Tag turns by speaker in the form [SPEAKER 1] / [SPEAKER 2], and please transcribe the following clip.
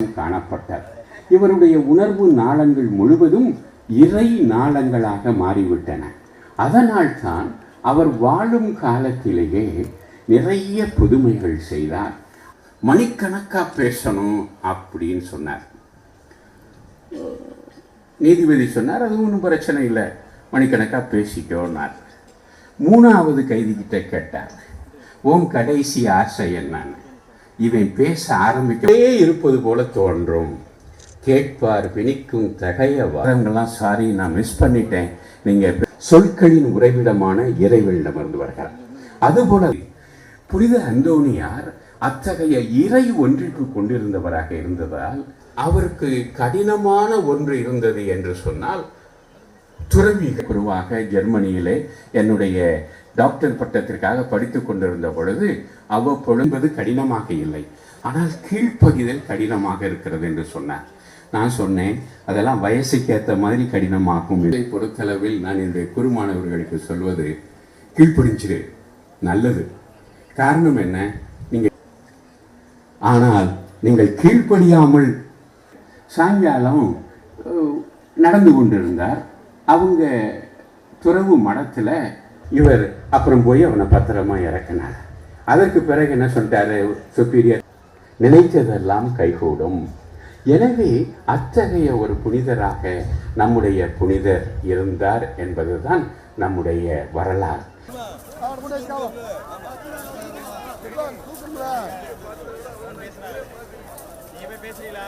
[SPEAKER 1] காணப்பட்டார். இவருடைய உணர்வு நாளங்கள் முழுவதும் இறை நாளங்களாக மாறிவிட்டன. அதனால்தான் அவர் வாழும் காலத்திலேயே நிறைய புதுமைகள் செய்தார். மணிக்கணக்கா பேசணும் அப்படின்னு சொன்னார். நீதிபதி சொன்னார், அது ஒன்றும் பிரச்சனை இல்லை, மணிக்கணக்கா பேசிக்கோன்னார். மூணாவது கைதிகிட்ட கேட்டார், உன் கடைசி ஆசை என்னன்னு. இவன் பேச ஆரம்பிக்கவே இருப்பது போல தோன்றும். கேட்பார் பிணிக்கும் தகைய வாரங்கள்லாம், சாரி நான் மிஸ் பண்ணிட்டேன், நீங்க சொற்களின் உறைவிடமான இறைவனிடமிருந்து வருகிறார். அதுபோல புனித அந்தோனியார் அத்தகைய இறை ஒன்றிப்பு கொண்டிருந்தவராக இருந்ததால் அவருக்கு கடினமான ஒன்று இருந்தது என்று சொன்னால், துறவிக குருவாக ஜெர்மனியிலே என்னுடைய டாக்டர் பட்டத்திற்காக படித்துக் கொண்டிருந்த பொழுது அவ்வப்பொழுது கடினமாக இல்லை, ஆனால் கீழ்ப்பகுதியில் கடினமாக இருக்கிறது என்று சொன்னார். நான் சொன்னேன், அதெல்லாம் வயசுக்கு ஏற்ற மாதிரி கடினமாகும். இதை பொறுத்தளவில் நான் இந்த குருமானவர்களுக்கு சொல்வது, கீழ்ப்படிஞ்சிரு, நல்லது. காரணம் என்ன, ஆனால் நீங்கள் கீழ்ப்படியாமல். சாயங்காலம் நடந்து கொண்டிருந்தார். அவங்க துறவு மடத்தில் இவர் அப்புறம் போய் அவனை பத்திரமா இறக்கினார். அதற்கு பிறகு என்ன சொல்லிட்டாரு சுப்பீரியர், நினைத்ததெல்லாம் கைகூடும். எனவே அத்தகைய ஒரு புனிதராக நம்முடைய புனிதர் இருந்தார் என்பதுதான் நம்முடைய வரலாறு. பேசுறீங்களா?